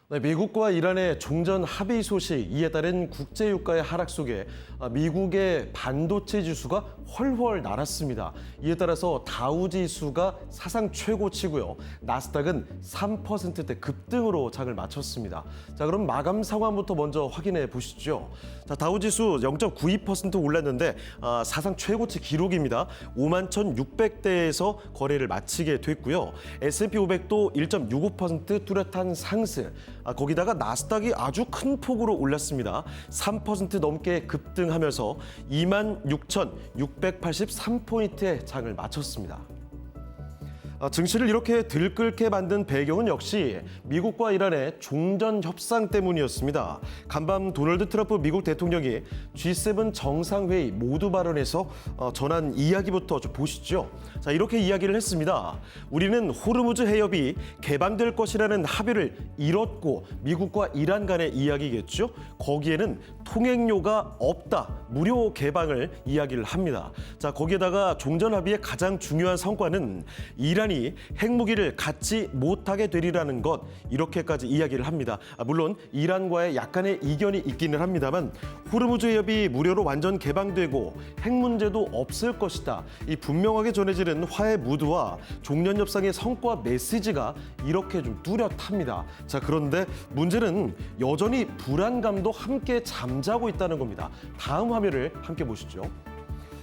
네, 미국과 이란의 종전 합의 소식, 이에 따른 국제유가의 하락 속에 미국의 반도체 지수가 훨훨 날았습니다. 이에 따라서 다우 지수가 사상 최고치고요. 나스닥은 3%대 급등으로 장을 마쳤습니다. 자, 그럼 마감 상황부터 먼저 확인해 보시죠. 자, 다우 지수 0.92% 올랐는데 사상 최고치 기록입니다. 51,600대에서 거래를 마치게 됐고요. S&P 500도 1.65% 뚜렷한 상승. 거기다가 나스닥이 아주 큰 폭으로 올랐습니다. 3% 넘게 급등하면서 26,683포인트의 장을 마쳤습니다. 증시를 이렇게 들끓게 만든 배경은 역시 미국과 이란의 종전 협상 때문이었습니다. 간밤 도널드 트럼프 미국 대통령이 G7 정상회의 모두 발언에서 전한 이야기부터 좀 보시죠. 자, 이렇게 이야기를 했습니다. 우리는 호르무즈 해협이 개방될 것이라는 합의를 이뤘고 미국과 이란 간의 이야기겠죠. 거기에는 통행료가 없다, 무료 개방을 이야기를 합니다. 자, 거기에다가 종전 합의의 가장 중요한 성과는 이란이 핵무기를 갖지 못하게 되리라는 것, 이렇게까지 이야기를 합니다. 물론 이란과의 약간의 이견이 있기는 합니다만 호르무즈 해협이 무료로 완전 개방되고 핵 문제도 없을 것이다. 이 분명하게 전해지는 화해 무드와 종전 협상의 성과 메시지가 이렇게 좀 뚜렷합니다. 자, 그런데 문제는 여전히 불안감도 함께 잠자고 있다는 겁니다. 다음 화면을 함께 보시죠.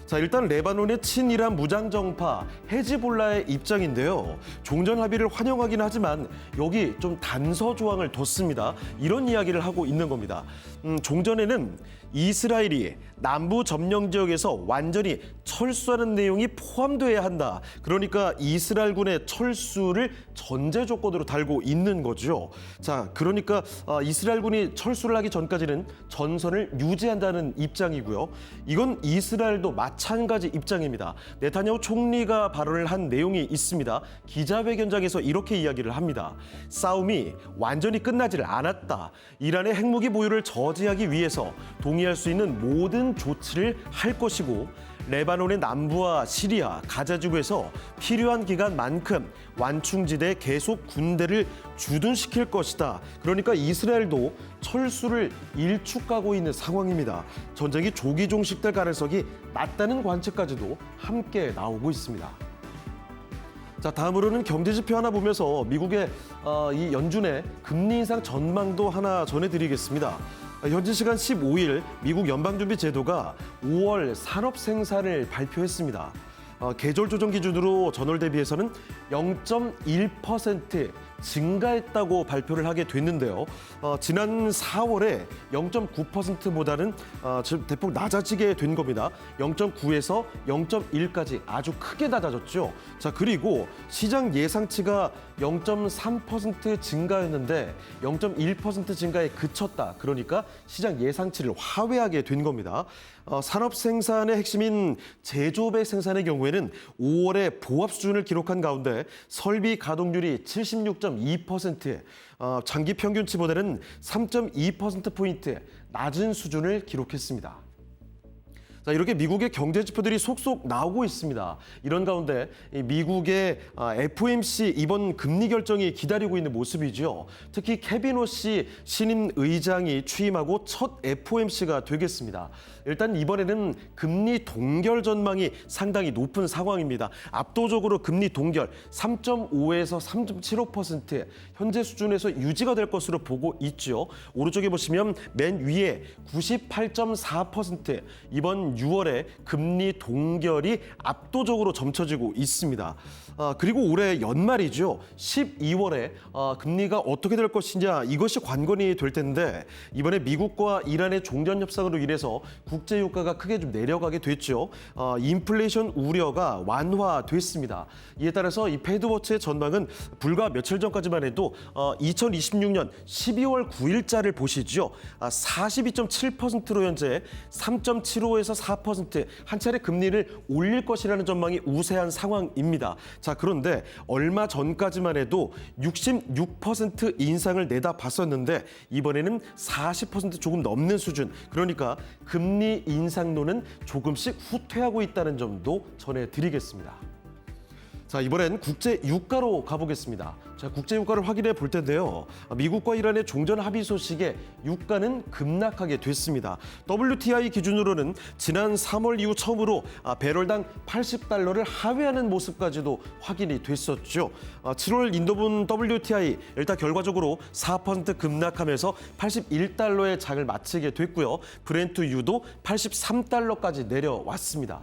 자, 일단 레바논의 친이란 무장정파 헤즈볼라의 입장인데요. 종전 합의를 환영하긴 하지만 여기 좀 단서 조항을 뒀습니다. 이런 이야기를 하고 있는 겁니다. 종전에는 이스라엘이 남부 점령 지역에서 완전히 철수하는 내용이 포함돼야 한다. 그러니까 이스라엘군의 철수를 전제 조건으로 달고 있는 거죠. 자, 그러니까 이스라엘군이 철수를 하기 전까지는 전선을 유지한다는 입장이고요. 이건 이스라엘도 마찬가지 입장입니다. 네타냐후 총리가 발언을 한 내용이 있습니다. 기자회견장에서 이렇게 이야기를 합니다. 싸움이 완전히 끝나지를 않았다. 이란의 핵무기 보유를 저지하기 위해서 동의할 수 있는 모든 조치를 할 것이고 레바논의 남부와 시리아, 가자 지구에서 필요한 기간만큼 완충지대에 계속 군대를 주둔시킬 것이다. 그러니까 이스라엘도 철수를 일축하고 있는 상황입니다. 전쟁이 조기 종식될 가능성이 낮다는 관측까지도 함께 나오고 있습니다. 자, 다음으로는 경제지표 하나 보면서 미국의 이 연준의 금리 인상 전망도 하나 전해드리겠습니다. 현지 시간 15일 미국 연방준비제도가 5월 산업 생산을 발표했습니다. 계절 조정 기준으로 전월 대비해서는 0.1% 증가했다고 발표를 하게 됐는데요. 지난 4월에 0.9%보다는 대폭 낮아지게 된 겁니다. 0.9에서 0.1까지 아주 크게 낮아졌죠. 자, 그리고 시장 예상치가 0.3% 증가였는데 0.1% 증가에 그쳤다. 그러니까 시장 예상치를 하회하게 된 겁니다. 산업 생산의 핵심인 제조업의 생산의 경우에는 5월에 보합 수준을 기록한 가운데 설비 가동률이 76.2%, 장기 평균치보다는 3.2%포인트 낮은 수준을 기록했습니다. 자, 이렇게 미국의 경제 지표들이 속속 나오고 있습니다. 이런 가운데 미국의 FOMC 이번 금리 결정이 기다리고 있는 모습이죠. 특히 케빈 호시 신임 의장이 취임하고 첫 FOMC가 되겠습니다. 일단 이번에는 금리 동결 전망이 상당히 높은 상황입니다. 압도적으로 금리 동결 3.5에서 3.75% 현재 수준에서 유지가 될 것으로 보고 있죠. 오른쪽에 보시면 맨 위에 98.4% 이번 6월에 금리 동결이 압도적으로 점쳐지고 있습니다. 그리고 올해 연말이죠. 12월에 금리가 어떻게 될 것이냐, 이것이 관건이 될 텐데 이번에 미국과 이란의 종전 협상으로 인해서 국제 유가가 크게 좀 내려가게 됐죠. 인플레이션 우려가 완화됐습니다. 이에 따라서 이 패드워치의 전망은 불과 며칠 전까지만 해도 2026년 12월 9일자를 보시죠. 42.7%로 현재 3.75에서 4% 한 차례 금리를 올릴 것이라는 전망이 우세한 상황입니다. 자, 그런데 얼마 전까지만 해도 66% 인상을 내다봤었는데 이번에는 40% 조금 넘는 수준. 그러니까 금리 인상론은 조금씩 후퇴하고 있다는 점도 전해드리겠습니다. 자, 이번엔 국제 유가로 가보겠습니다. 자, 국제 유가를 확인해 볼 텐데요. 미국과 이란의 종전 합의 소식에 유가는 급락하게 됐습니다. WTI 기준으로는 지난 3월 이후 처음으로 배럴당 80달러를 하회하는 모습까지도 확인이 됐었죠. 7월 인도분 WTI 일단 결과적으로 4% 급락하면서 81달러의 장을 마치게 됐고요. 브렌트 유도 83달러까지 내려왔습니다.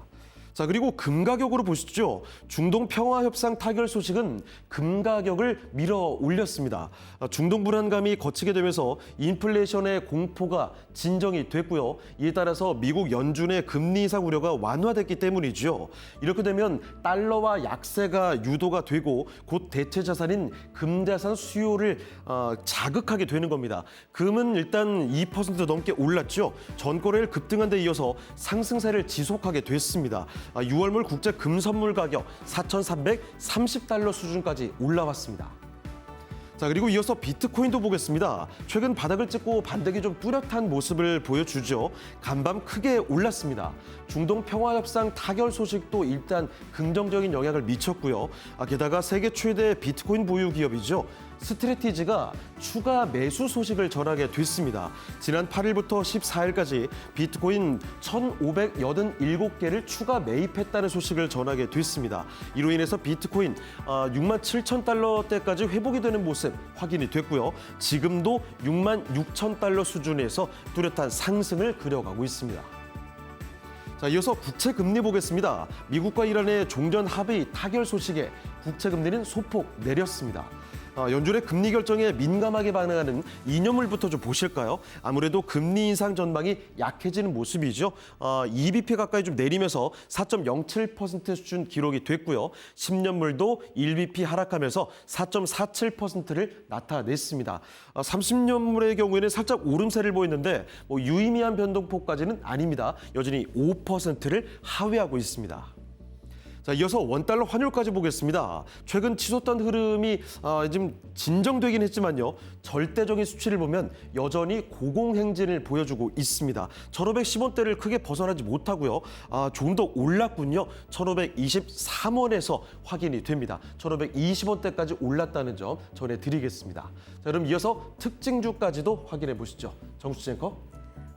자, 그리고 금 가격으로 보시죠. 중동 평화협상 타결 소식은 금 가격을 밀어 올렸습니다. 중동 불안감이 거치게 되면서 인플레이션의 공포가 진정이 됐고요. 이에 따라서 미국 연준의 금리 인상 우려가 완화됐기 때문이죠. 이렇게 되면 달러와 약세가 유도가 되고 곧 대체 자산인 금자산 수요를 자극하게 되는 겁니다. 금은 일단 2% 넘게 올랐죠. 전거래일 급등한 데 이어서 상승세를 지속하게 됐습니다. 6월물 국제 금 선물 가격 4,330달러 수준까지 올라왔습니다. 자, 그리고 이어서 비트코인도 보겠습니다. 최근 바닥을 찍고 반등이 좀 뚜렷한 모습을 보여주죠. 간밤 크게 올랐습니다. 중동 평화협상 타결 소식도 일단 긍정적인 영향을 미쳤고요. 게다가 세계 최대 비트코인 보유 기업이죠. 스트레티지가 추가 매수 소식을 전하게 됐습니다. 지난 8일부터 14일까지 비트코인 1,587개를 추가 매입했다는 소식을 전하게 됐습니다. 이로 인해서 비트코인 67,000달러대까지 회복이 되는 모습 확인이 됐고요. 지금도 66,000달러 수준에서 뚜렷한 상승을 그려가고 있습니다. 자, 이어서 국채 금리 보겠습니다. 미국과 이란의 종전 합의 타결 소식에 국채 금리는 소폭 내렸습니다. 연준의 금리 결정에 민감하게 반응하는 이념물부터 좀 보실까요? 아무래도 금리 인상 전망이 약해지는 모습이죠. 2bp 가까이 좀 내리면서 4.07% 수준 기록이 됐고요. 10년물도 1bp 하락하면서 4.47%를 나타냈습니다. 30년물의 경우에는 살짝 오름세를 보였는데 유의미한 변동폭까지는 아닙니다. 여전히 5%를 하회하고 있습니다. 자, 이어서 원달러 환율까지 보겠습니다. 최근 치솟던 흐름이 지금 진정되긴 했지만요. 절대적인 수치를 보면 여전히 고공행진을 보여주고 있습니다. 1,510원대를 크게 벗어나지 못하고요. 조금 더 올랐군요. 1,523원에서 확인이 됩니다. 1,520원대까지 올랐다는 점 전해드리겠습니다. 자, 그럼 이어서 특징주까지도 확인해 보시죠. 정수진 앵커.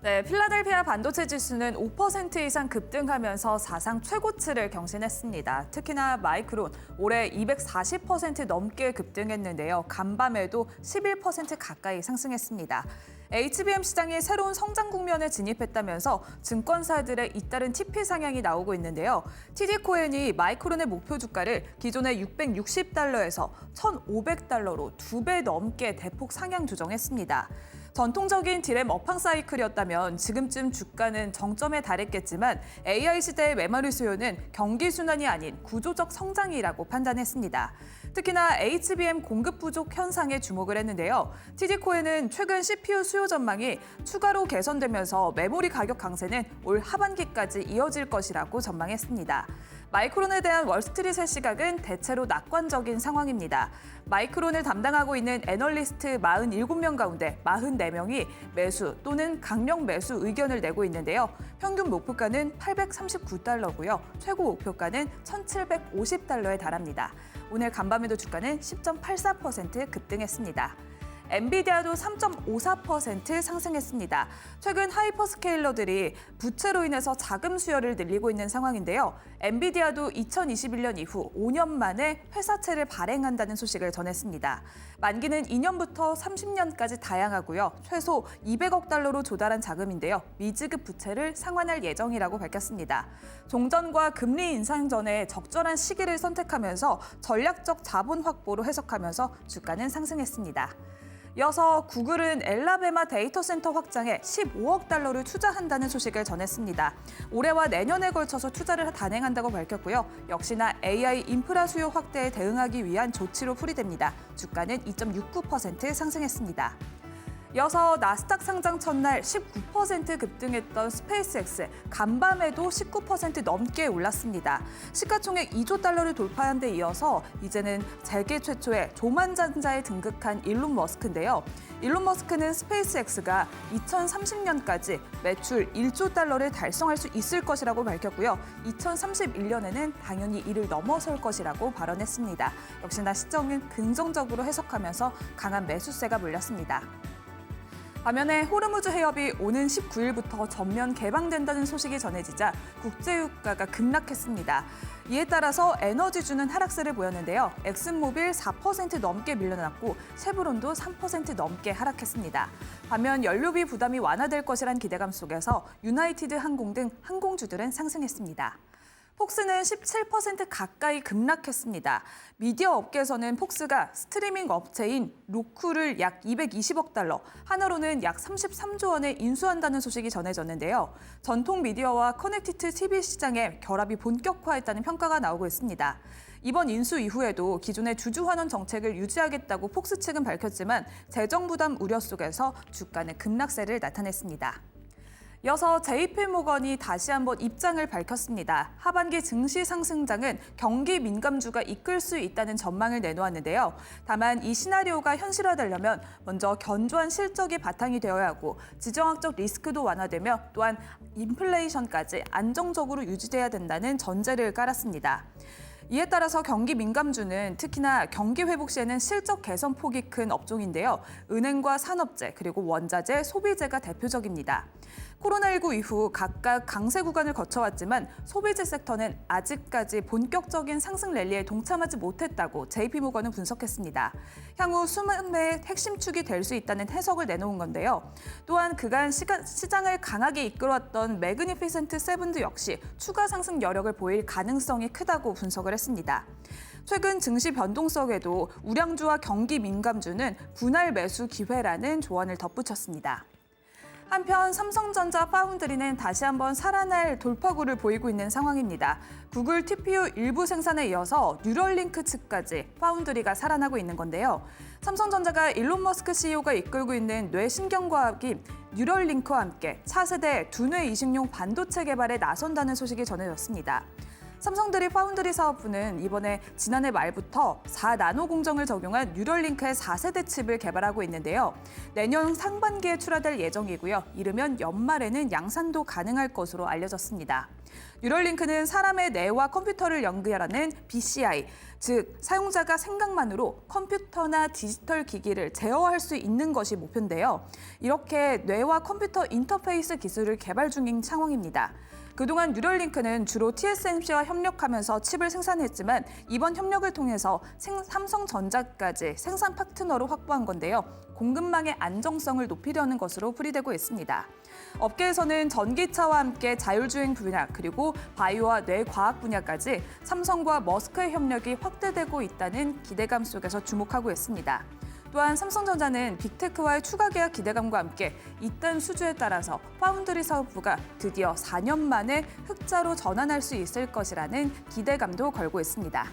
네, 필라델피아 반도체 지수는 5% 이상 급등하면서 사상 최고치를 경신했습니다. 특히나 마이크론 올해 240% 넘게 급등했는데요. 간밤에도 11% 가까이 상승했습니다. HBM 시장이 새로운 성장 국면에 진입했다면서 증권사들의 잇따른 TP 상향이 나오고 있는데요. TD코인이 마이크론의 목표 주가를 기존의 660달러에서 1,500달러로 2배 넘게 대폭 상향 조정했습니다. 전통적인 디램 업황 사이클이었다면 지금쯤 주가는 정점에 달했겠지만 AI 시대의 메모리 수요는 경기 순환이 아닌 구조적 성장이라고 판단했습니다. 특히나 HBM 공급 부족 현상에 주목을 했는데요. TD코인은 최근 CPU 수요 전망이 추가로 개선되면서 메모리 가격 강세는 올 하반기까지 이어질 것이라고 전망했습니다. 마이크론에 대한 월스트리트의 시각은 대체로 낙관적인 상황입니다. 마이크론을 담당하고 있는 애널리스트 47명 가운데 44명이 매수 또는 강력 매수 의견을 내고 있는데요. 평균 목표가는 839달러고요. 최고 목표가는 1,750달러에 달합니다. 오늘 간밤에도 주가는 10.84% 급등했습니다. 엔비디아도 3.54% 상승했습니다. 최근 하이퍼스케일러들이 부채로 인해서 자금 수요를 늘리고 있는 상황인데요. 엔비디아도 2021년 이후 5년 만에 회사채를 발행한다는 소식을 전했습니다. 만기는 2년부터 30년까지 다양하고요. 최소 200억 달러로 조달한 자금인데요. 미지급 부채를 상환할 예정이라고 밝혔습니다. 종전과 금리 인상 전에 적절한 시기를 선택하면서 전략적 자본 확보로 해석하면서 주가는 상승했습니다. 이어서 구글은 엘라베마 데이터 센터 확장에 15억 달러를 투자한다는 소식을 전했습니다. 올해와 내년에 걸쳐서 투자를 단행한다고 밝혔고요. 역시나 AI 인프라 수요 확대에 대응하기 위한 조치로 풀이됩니다. 주가는 2.69% 상승했습니다. 이어서 나스닥 상장 첫날 19% 급등했던 스페이스X, 간밤에도 19% 넘게 올랐습니다. 시가총액 2조 달러를 돌파한 데 이어서 이제는 세계 최초의 조만장자에 등극한 일론 머스크인데요. 일론 머스크는 스페이스X가 2030년까지 매출 1조 달러를 달성할 수 있을 것이라고 밝혔고요. 2031년에는 당연히 이를 넘어설 것이라고 발언했습니다. 역시나 시장은 긍정적으로 해석하면서 강한 매수세가 몰렸습니다. 반면에 호르무즈 해협이 오는 19일부터 전면 개방된다는 소식이 전해지자 국제유가가 급락했습니다. 이에 따라서 에너지주는 하락세를 보였는데요. 엑슨모빌 4% 넘게 밀려났고 쉐브론도 3% 넘게 하락했습니다. 반면 연료비 부담이 완화될 것이란 기대감 속에서 유나이티드 항공 등 항공주들은 상승했습니다. 폭스는 17% 가까이 급락했습니다. 미디어 업계에서는 폭스가 스트리밍 업체인 로쿠를 약 220억 달러, 하나로는 약 33조 원에 인수한다는 소식이 전해졌는데요. 전통 미디어와 커넥티드 TV 시장의 결합이 본격화했다는 평가가 나오고 있습니다. 이번 인수 이후에도 기존의 주주 환원 정책을 유지하겠다고 폭스 측은 밝혔지만 재정 부담 우려 속에서 주가는 급락세를 나타냈습니다. 이어서 JP모건이 다시 한번 입장을 밝혔습니다. 하반기 증시 상승장은 경기 민감주가 이끌 수 있다는 전망을 내놓았는데요. 다만 이 시나리오가 현실화되려면 먼저 견조한 실적이 바탕이 되어야 하고 지정학적 리스크도 완화되며 또한 인플레이션까지 안정적으로 유지돼야 된다는 전제를 깔았습니다. 이에 따라서 경기 민감주는 특히나 경기 회복 시에는 실적 개선 폭이 큰 업종인데요. 은행과 산업재, 그리고 원자재, 소비재가 대표적입니다. 코로나19 이후 각각 강세 구간을 거쳐왔지만 소비재 섹터는 아직까지 본격적인 상승 랠리에 동참하지 못했다고 JP모건은 분석했습니다. 향후 수만의 핵심 축이 될 수 있다는 해석을 내놓은 건데요. 또한 그간 시장을 강하게 이끌어왔던 매그니피센트 세븐도 역시 추가 상승 여력을 보일 가능성이 크다고 분석을 했습니다. 최근 증시 변동성에도 우량주와 경기 민감주는 분할 매수 기회라는 조언을 덧붙였습니다. 한편 삼성전자 파운드리는 다시 한번 살아날 돌파구를 보이고 있는 상황입니다. 구글 TPU 일부 생산에 이어서 뉴럴링크 측까지 파운드리가 살아나고 있는 건데요. 삼성전자가 일론 머스크 CEO가 이끌고 있는 뇌신경과학인 뉴럴링크와 함께 차세대 두뇌 이식용 반도체 개발에 나선다는 소식이 전해졌습니다. 삼성들이 파운드리 사업부는 이번에 지난해 말부터 4나노 공정을 적용한 뉴럴링크의 4세대 칩을 개발하고 있는데요. 내년 상반기에 출하될 예정이고요. 이르면 연말에는 양산도 가능할 것으로 알려졌습니다. 뉴럴링크는 사람의 뇌와 컴퓨터를 연결하는 BCI, 즉 사용자가 생각만으로 컴퓨터나 디지털 기기를 제어할 수 있는 것이 목표인데요. 이렇게 뇌와 컴퓨터 인터페이스 기술을 개발 중인 상황입니다. 그동안 뉴럴링크는 주로 TSMC와 협력하면서 칩을 생산했지만 이번 협력을 통해서 삼성전자까지 생산 파트너로 확보한 건데요. 공급망의 안정성을 높이려는 것으로 풀이되고 있습니다. 업계에서는 전기차와 함께 자율주행 분야 그리고 바이오와 뇌과학 분야까지 삼성과 머스크의 협력이 확대되고 있다는 기대감 속에서 주목하고 있습니다. 또한 삼성전자는 빅테크와의 추가 계약 기대감과 함께 이딴 수주에 따라서 파운드리 사업부가 드디어 4년 만에 흑자로 전환할 수 있을 것이라는 기대감도 걸고 있습니다.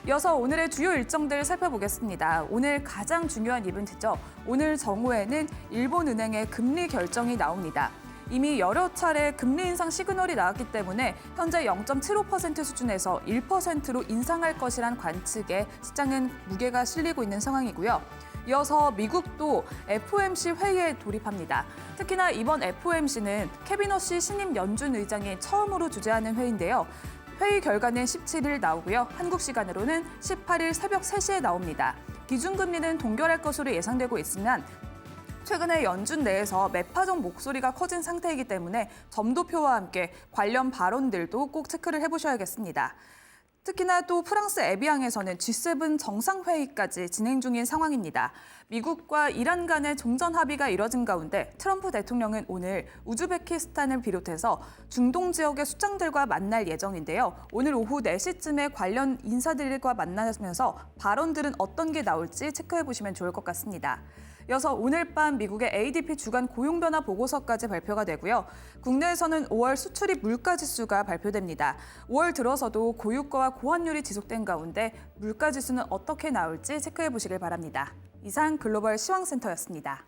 이어서 오늘의 주요 일정들 살펴보겠습니다. 오늘 가장 중요한 이벤트죠. 오늘 정오에는 일본은행의 금리 결정이 나옵니다. 이미 여러 차례 금리 인상 시그널이 나왔기 때문에 현재 0.75% 수준에서 1%로 인상할 것이란 관측에 시장은 무게가 실리고 있는 상황이고요. 이어서 미국도 FOMC 회의에 돌입합니다. 특히나 이번 FOMC는 케빈 허시 신임 연준 의장이 처음으로 주재하는 회의인데요. 회의 결과는 17일 나오고요. 한국 시간으로는 18일 새벽 3시에 나옵니다. 기준금리는 동결할 것으로 예상되고 있지만 최근에 연준 내에서 매파적 목소리가 커진 상태이기 때문에 점도표와 함께 관련 발언들도 꼭 체크를 해보셔야겠습니다. 특히나 또 프랑스 에비앙에서는 G7 정상회의까지 진행 중인 상황입니다. 미국과 이란 간의 종전 합의가 이뤄진 가운데 트럼프 대통령은 오늘 우즈베키스탄을 비롯해서 중동 지역의 수장들과 만날 예정인데요. 오늘 오후 4시쯤에 관련 인사들과 만나면서 발언들은 어떤 게 나올지 체크해보시면 좋을 것 같습니다. 이어서 오늘 밤 미국의 ADP 주간 고용 변화 보고서까지 발표가 되고요. 국내에서는 5월 수출입 물가 지수가 발표됩니다. 5월 들어서도 고유가와 고환율이 지속된 가운데 물가 지수는 어떻게 나올지 체크해 보시길 바랍니다. 이상 글로벌 시황센터였습니다.